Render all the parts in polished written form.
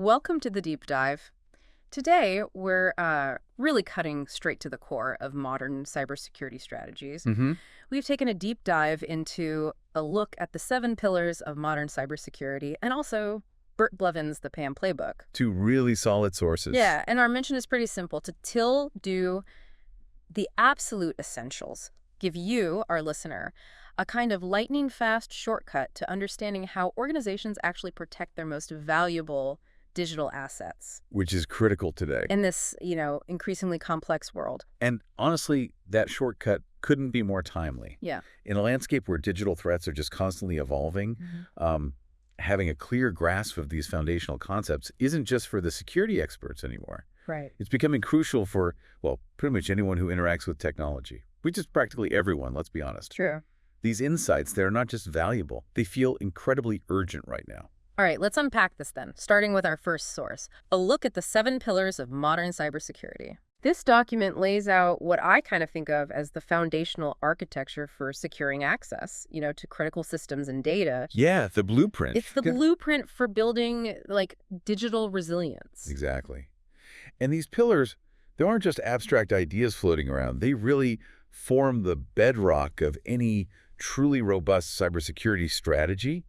Welcome to the deep dive. Today, we're really cutting straight to the core of modern cybersecurity strategies. hmm We've taken a deep dive into a look at the 7 pillars of modern cybersecurity and also Bert Blevins' the PAM Playbook. Two really solid sources. Yeah, and our mission is pretty simple: to do the absolute essentials, give you, our listener, a kind of lightning-fast shortcut to understanding how organizations actually protect their most valuable digital assets Which is critical today. in this, increasingly complex world. And honestly, that shortcut couldn't be more timely. Yeah. In a landscape where digital threats are just constantly evolving, having a clear grasp of these foundational concepts isn't just for the security experts anymore. Right. It's becoming crucial for, well, pretty much anyone who interacts with technology, which is practically everyone, let's be honest. True. These insights, they're not just valuable, they feel incredibly urgent right now. All right, let's unpack this then, starting with our first source, a look at the 7 pillars of modern cybersecurity. This document lays out what I kind of think of as the foundational architecture for securing access, to critical systems and data. Yeah, the blueprint. It's the blueprint for building, digital resilience. Exactly. And these pillars, they aren't just abstract ideas floating around. They really form the bedrock of any truly robust cybersecurity strategy.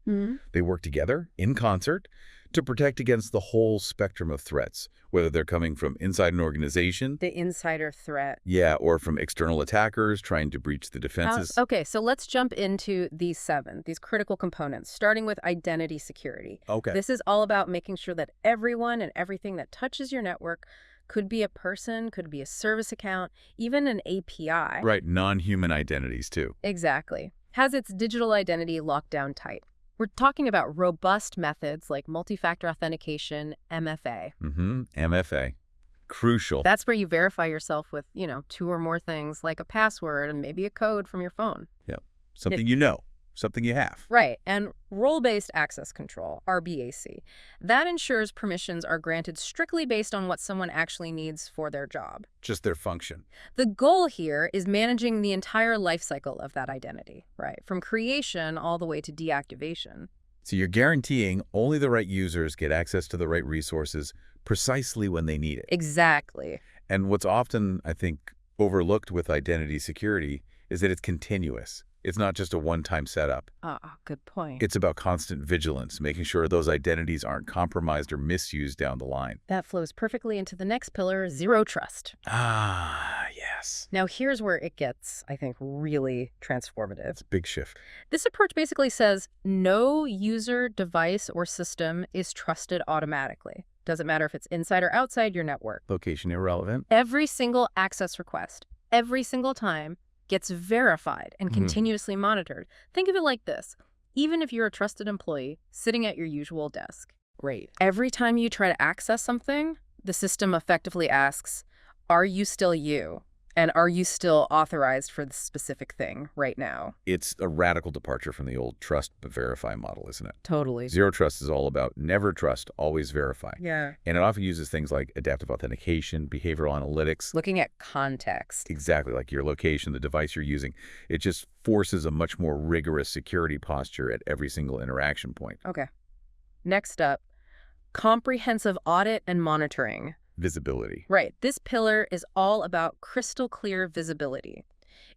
They work together in concert to protect against the whole spectrum of threats, whether they're coming from inside an organization, The insider threat. or from external attackers trying to breach the defenses. Okay, so let's jump into these 7, these critical components, starting with identity security. Okay. This is all about making sure that everyone and everything that touches your network, could be a person, could be a service account, even an API. Right, non-human identities too. Exactly. Has its digital identity locked down tight. We're talking about robust methods like multi-factor authentication, MFA. MFA. Crucial. That's where you verify yourself with, 2 or more things like a password and maybe a code from your phone. Yep. Something you know. Something you have. Right. And role-based access control, RBAC. That ensures permissions are granted strictly based on what someone actually needs for their job. Just their function. The goal here is managing the entire life cycle of that identity, right? From creation all the way to deactivation. So you're guaranteeing only the right users get access to the right resources precisely when they need it. Exactly. And what's often, I think, overlooked with identity security is that it's continuous. It's not just a one-time setup. Good point. It's about constant vigilance, making sure those identities aren't compromised or misused down the line. That flows perfectly into the next pillar, zero trust. Yes. Now, here's where it gets, I think, really transformative. It's a big shift. This approach basically says no user, device, or system is trusted automatically. Doesn't matter if it's inside or outside your network. Location irrelevant. Every single access request, every single time, gets verified and continuously monitored. Think of it like this. Even if you're a trusted employee sitting at your usual desk, Great. every time you try to access something, the system effectively asks, are you still you? And are you still authorized for the specific thing right now? It's a radical departure from the old trust but verify model, isn't it? Totally. Zero trust is all about never trust, always verify. Yeah. And it often uses things like adaptive authentication, behavioral analytics. Looking at context. Exactly, like your location, the device you're using. It just forces a much more rigorous security posture at every single interaction point. Okay. Next up, comprehensive audit and monitoring. Visibility. Right. This pillar is all about crystal clear visibility.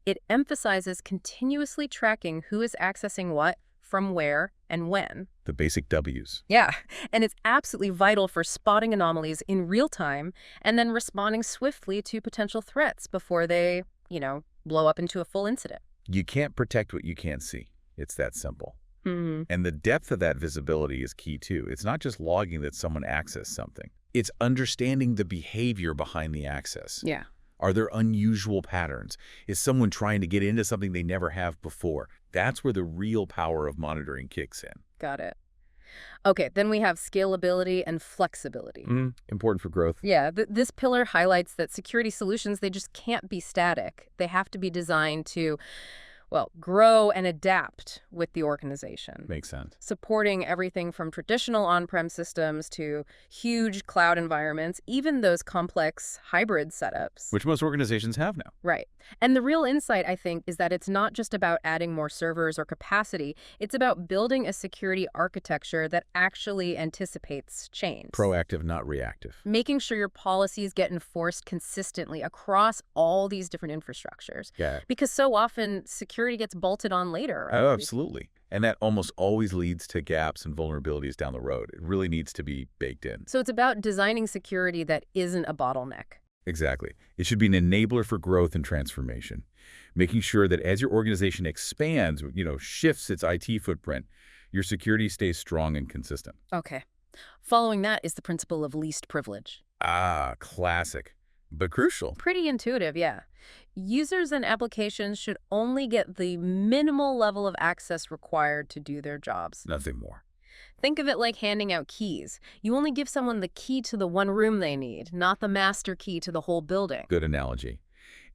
It emphasizes continuously tracking who is accessing what, from where, and when. The basic W's. Yeah, and it's absolutely vital for spotting anomalies in real time and then responding swiftly to potential threats before they, blow up into a full incident. You can't protect what you can't see. It's that simple. Mm-hmm. And the depth of that visibility is key too. It's not just logging that someone accessed something. It's understanding the behavior behind the access. Yeah. Are there unusual patterns? Is someone trying to get into something they never have before? That's where the real power of monitoring kicks in. Got it. Okay, then we have scalability and flexibility. Important for growth. Yeah, this pillar highlights that security solutions, they just can't be static. They have to be designed to, Well, grow and adapt with the organization. Makes sense. Supporting everything from traditional on-prem systems to huge cloud environments, even those complex hybrid setups. Which most organizations have now. Right. And the real insight, I think, is that it's not just about adding more servers or capacity. It's about building a security architecture that actually anticipates change. Proactive, not reactive. Making sure your policies get enforced consistently across all these different infrastructures. Yeah. Because so often security gets bolted on later. Right? Oh, absolutely. And that almost always leads to gaps and vulnerabilities down the road. It really needs to be baked in. So it's about designing security that isn't a bottleneck. Exactly. It should be an enabler for growth and transformation, making sure that as your organization expands, shifts its IT footprint, your security stays strong and consistent. Okay. Following that is the principle of least privilege. Ah, classic, but crucial. Pretty intuitive, yeah. Users and applications should only get the minimal level of access required to do their jobs. Nothing more. Think of it like handing out keys. You only give someone the key to the one room they need, not the master key to the whole building. Good analogy.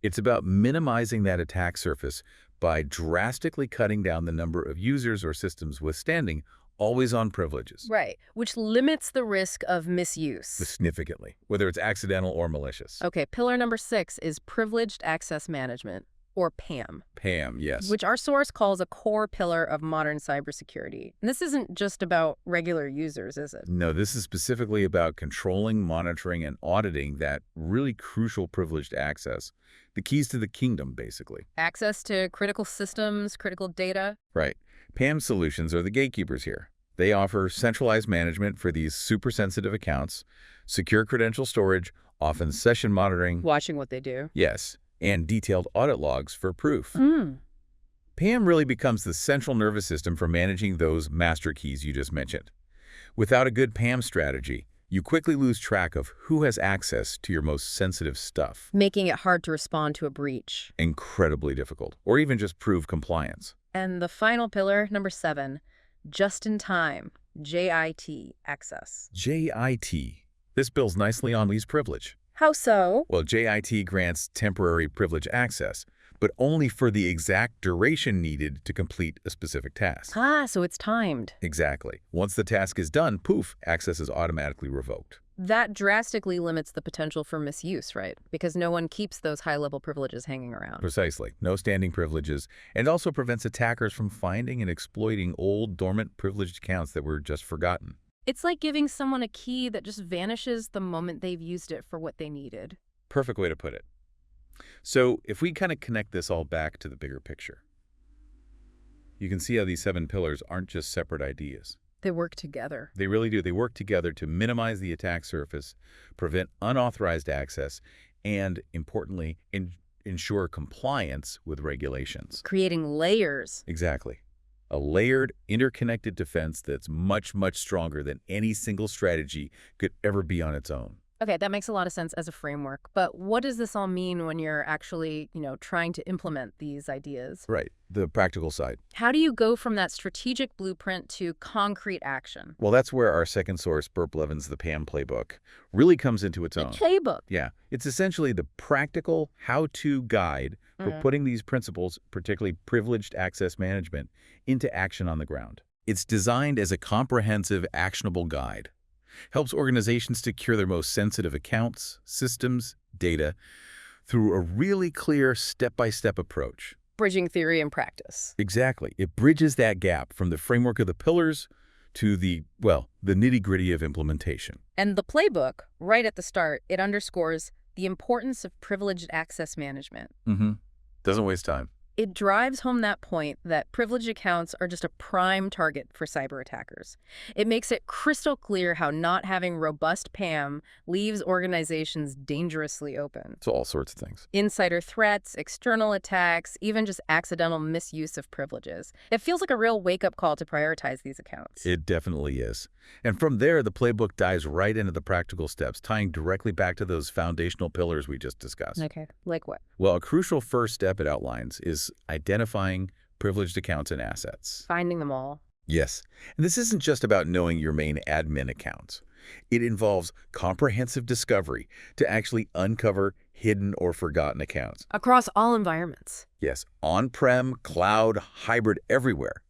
It's about minimizing that attack surface by drastically cutting down the number of users or systems withstanding always-on privileges. Right, which limits the risk of misuse. Significantly, whether it's accidental or malicious. Okay, pillar number 6 is privileged access management, or PAM. PAM, yes. Which our source calls a core pillar of modern cybersecurity. And this isn't just about regular users, is it? No, this is specifically about controlling, monitoring, and auditing that really crucial privileged access. The keys to the kingdom, basically. Access to critical systems, critical data. Right. PAM solutions are the gatekeepers here. They offer centralized management for these super sensitive accounts, secure credential storage, often session monitoring. Watching what they do. Yes, and detailed audit logs for proof. Mm. PAM really becomes the central nervous system for managing those master keys you just mentioned. Without a good PAM strategy, you quickly lose track of who has access to your most sensitive stuff. Making it hard to respond to a breach. Incredibly difficult, or even just prove compliance. And the final pillar, number 7, just-in-time, JIT, access. JIT. This builds nicely on least privilege. How so? Well, JIT grants temporary privilege access, but only for the exact duration needed to complete a specific task. Ah, so it's timed. Exactly. Once the task is done, poof, access is automatically revoked. That drastically limits the potential for misuse, right? Because no one keeps those high-level privileges hanging around. Precisely. No standing privileges, and also prevents attackers from finding and exploiting old, dormant privileged accounts that were just forgotten. It's like giving someone a key that just vanishes the moment they've used it for what they needed. Perfect way to put it. So if we kind of connect this all back to the bigger picture, you can see how these 7 pillars aren't just separate ideas. They work together. They really do. They work together to minimize the attack surface, prevent unauthorized access, and, importantly, ensure compliance with regulations. Creating layers. Exactly. A layered, interconnected defense that's much, much stronger than any single strategy could ever be on its own. Okay, that makes a lot of sense as a framework. But what does this all mean when you're actually, trying to implement these ideas? Right. The practical side. How do you go from that strategic blueprint to concrete action? Well, that's where our second source, Bert Blevins, the PAM Playbook, really comes into its own. The playbook. Yeah. It's essentially the practical how-to guide for putting these principles, particularly privileged access management, into action on the ground. It's designed as a comprehensive, actionable guide. Helps organizations secure their most sensitive accounts, systems, data through a really clear step-by-step approach. Bridging theory and practice. Exactly. It bridges that gap from the framework of the pillars to the nitty-gritty of implementation. And the playbook, right at the start, it underscores the importance of privileged access management. Doesn't waste time. It drives home that point that privileged accounts are just a prime target for cyber attackers. It makes it crystal clear how not having robust PAM leaves organizations dangerously open. So all sorts of things. Insider threats, external attacks, even just accidental misuse of privileges. It feels like a real wake-up call to prioritize these accounts. It definitely is. And from there, the playbook dives right into the practical steps, tying directly back to those foundational pillars we just discussed. Okay, like what? Well, a crucial first step it outlines is identifying privileged accounts and assets. Finding them all. Yes. And this isn't just about knowing your main admin accounts. It involves comprehensive discovery to actually uncover hidden or forgotten accounts. Across all environments. Yes, on-prem, cloud, hybrid, everywhere.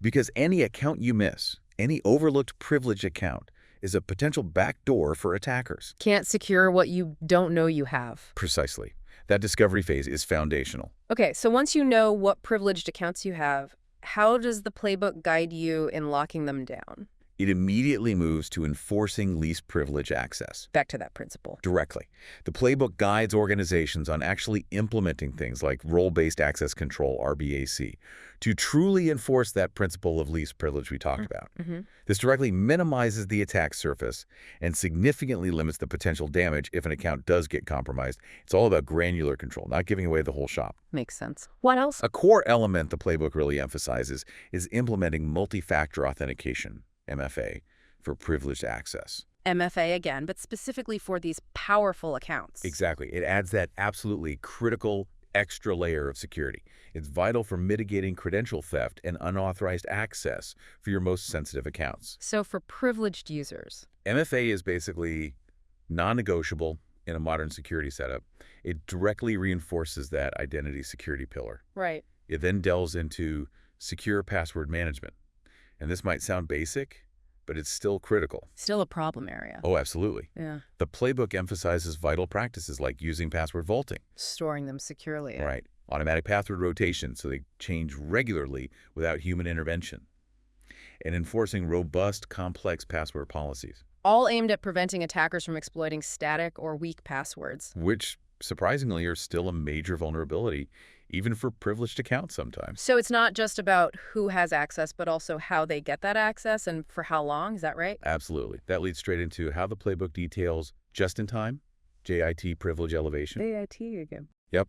Because any account you miss, any overlooked privileged account, is a potential backdoor for attackers. Can't secure what you don't know you have. Precisely. That discovery phase is foundational. Okay, so once you know what privileged accounts you have, how does the playbook guide you in locking them down? It immediately moves to enforcing least privilege access. Back to that principle. Directly. The playbook guides organizations on actually implementing things like role-based access control, RBAC, to truly enforce that principle of least privilege we talked about. This directly minimizes the attack surface and significantly limits the potential damage if an account does get compromised. It's all about granular control, not giving away the whole shop. Makes sense. What else? A core element the playbook really emphasizes is implementing multi-factor authentication, MFA, for privileged access. MFA again, but specifically for these powerful accounts. Exactly. It adds that absolutely critical extra layer of security. It's vital for mitigating credential theft and unauthorized access for your most sensitive accounts. So for privileged users. MFA is basically non-negotiable in a modern security setup. It directly reinforces that identity security pillar. Right. It then delves into secure password management. And this might sound basic, but it's still critical. Still a problem area. Oh, absolutely. Yeah. The playbook emphasizes vital practices like using password vaulting. Storing them securely. Right. Automatic password rotation so they change regularly without human intervention. And enforcing robust, complex password policies. All aimed at preventing attackers from exploiting static or weak passwords. Which, surprisingly, are still a major vulnerability, even for privileged accounts sometimes. So it's not just about who has access, but also how they get that access and for how long, is that right? Absolutely. That leads straight into how the playbook details just-in-time, JIT privilege elevation. JIT again. Yep.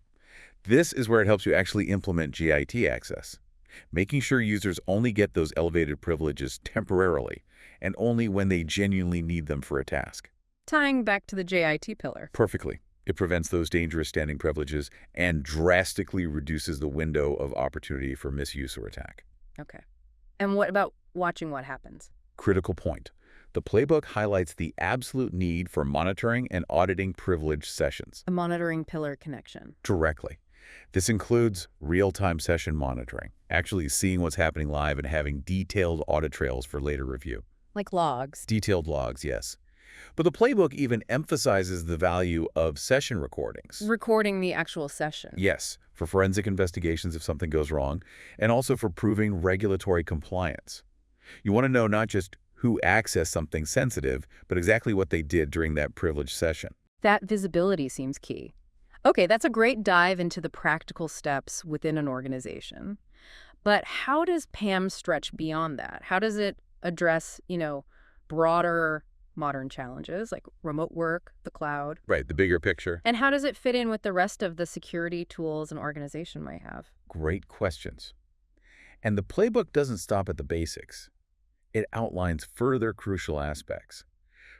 This is where it helps you actually implement JIT access, making sure users only get those elevated privileges temporarily and only when they genuinely need them for a task. Tying back to the JIT pillar. Perfectly. It prevents those dangerous standing privileges and drastically reduces the window of opportunity for misuse or attack. Okay. And what about watching what happens? Critical point. The playbook highlights the absolute need for monitoring and auditing privileged sessions. A monitoring pillar connection. Directly. This includes real-time session monitoring, actually seeing what's happening live and having detailed audit trails for later review. Like logs. Detailed logs, yes. But the playbook even emphasizes the value of session recordings. Recording the actual session. Yes, for forensic investigations if something goes wrong, and also for proving regulatory compliance. You want to know not just who accessed something sensitive, but exactly what they did during that privileged session. That visibility seems key. Okay, that's a great dive into the practical steps within an organization. But how does PAM stretch beyond that? How does it address, broader modern challenges like remote work, the cloud? Right, the bigger picture. And how does it fit in with the rest of the security tools an organization might have? Great questions. And the playbook doesn't stop at the basics. It outlines further crucial aspects.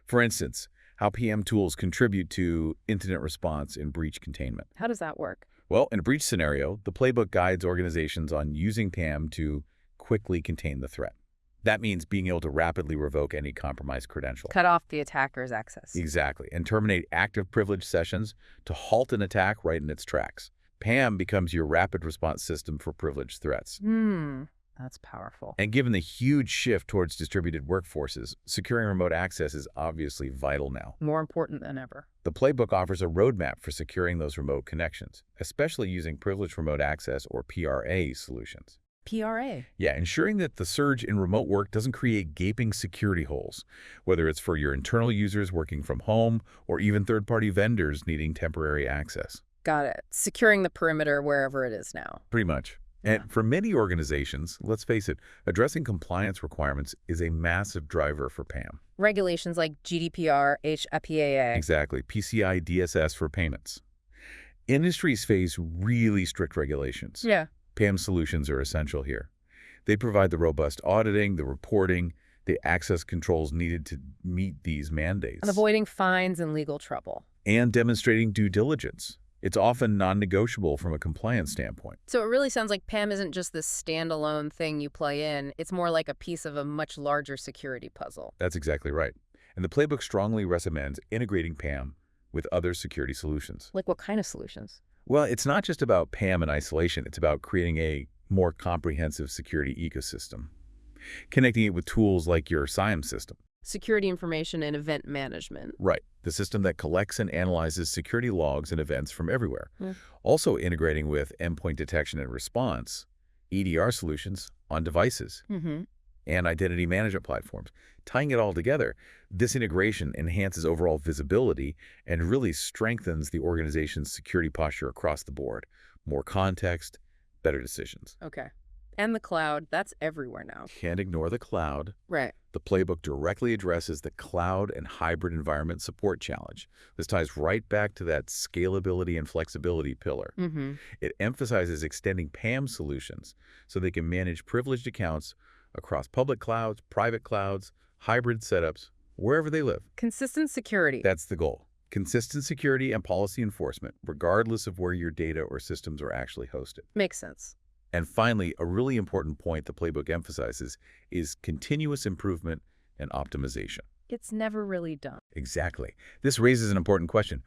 For instance, how PM tools contribute to incident response and breach containment. How does that work? Well, in a breach scenario, the playbook guides organizations on using PAM to quickly contain the threat. That means being able to rapidly revoke any compromised credential. Cut off the attacker's access. Exactly, and terminate active privilege sessions to halt an attack right in its tracks. PAM becomes your rapid response system for privileged threats. That's powerful. And given the huge shift towards distributed workforces, securing remote access is obviously vital now. More important than ever. The playbook offers a roadmap for securing those remote connections, especially using privileged remote access or PRA solutions. PRA? Yeah, ensuring that the surge in remote work doesn't create gaping security holes, whether it's for your internal users working from home or even third-party vendors needing temporary access. Got it. Securing the perimeter wherever it is now. Pretty much. And for many organizations, let's face it, addressing compliance requirements is a massive driver for PAM. Regulations like GDPR, HIPAA. Exactly. PCI DSS for payments. Industries face really strict regulations. Yeah. PAM solutions are essential here. They provide the robust auditing, the reporting, the access controls needed to meet these mandates. And avoiding fines and legal trouble. And demonstrating due diligence. It's often non-negotiable from a compliance standpoint. So it really sounds like PAM isn't just this standalone thing you play in. It's more like a piece of a much larger security puzzle. That's exactly right. And the Playbook strongly recommends integrating PAM with other security solutions. Like what kind of solutions? Well, it's not just about PAM and isolation. It's about creating a more comprehensive security ecosystem, connecting it with tools like your CIAM system. Security information and event management. Right. The system that collects and analyzes security logs and events from everywhere. Mm. Also integrating with endpoint detection and response, EDR solutions on devices, and identity management platforms. Tying it all together, this integration enhances overall visibility and really strengthens the organization's security posture across the board. More context, better decisions. Okay. And the cloud, that's everywhere now. Can't ignore the cloud. Right. The Playbook directly addresses the cloud and hybrid environment support challenge. This ties right back to that scalability and flexibility pillar. It emphasizes extending PAM solutions so they can manage privileged accounts across public clouds, private clouds, hybrid setups, wherever they live. Consistent security. That's the goal. Consistent security and policy enforcement, regardless of where your data or systems are actually hosted. Makes sense. And finally, a really important point the Playbook emphasizes is continuous improvement and optimization. It's never really done. Exactly. This raises an important question.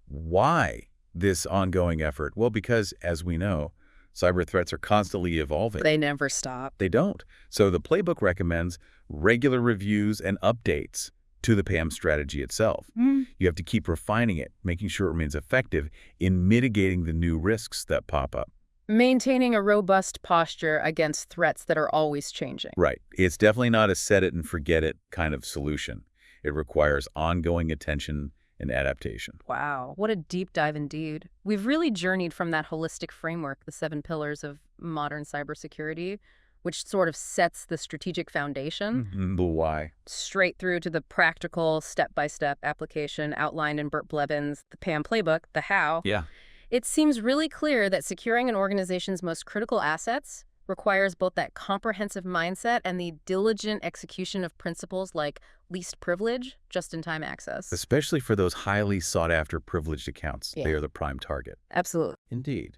Why this ongoing effort? Well, because, as we know, cyber threats are constantly evolving. They never stop. They don't. So the Playbook recommends regular reviews and updates to the PAM strategy itself. You have to keep refining it, making sure it remains effective in mitigating the new risks that pop up. Maintaining a robust posture against threats that are always changing. Right. It's definitely not a set it and forget it kind of solution. It requires ongoing attention and adaptation. Wow, what a deep dive indeed. We've really journeyed from that holistic framework, the 7 pillars of modern cybersecurity, which sort of sets the strategic foundation, The why. straight through to the practical, step-by-step application outlined in Bert Blevins, the PAM playbook, the how. Yeah. It seems really clear that securing an organization's most critical assets requires both that comprehensive mindset and the diligent execution of principles like least privilege, just-in-time access. Especially for those highly sought-after privileged accounts. Yeah. They are the prime target. Absolutely. Indeed.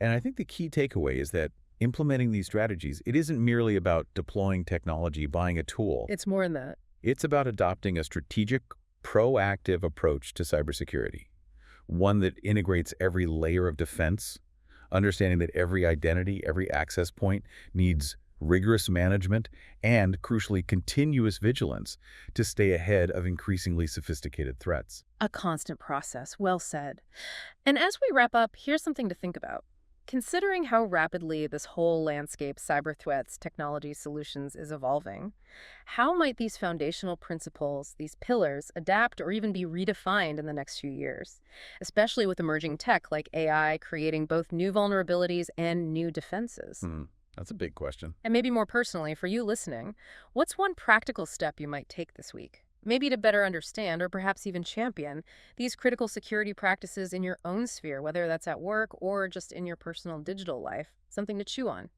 And I think the key takeaway is that implementing these strategies, it isn't merely about deploying technology, buying a tool. It's more than that. It's about adopting a strategic, proactive approach to cybersecurity. One that integrates every layer of defense, understanding that every identity, every access point needs rigorous management and, crucially, continuous vigilance to stay ahead of increasingly sophisticated threats. A constant process. Well said. And as we wrap up, here's something to think about. Considering how rapidly this whole landscape, cyber threats, technology solutions, is evolving, how might these foundational principles, these pillars, adapt or even be redefined in the next few years, especially with emerging tech like AI creating both new vulnerabilities and new defenses? That's a big question. And maybe more personally, for you listening, what's one practical step you might take this week? Maybe to better understand or perhaps even champion these critical security practices in your own sphere, whether that's at work or just in your personal digital life. Something to chew on.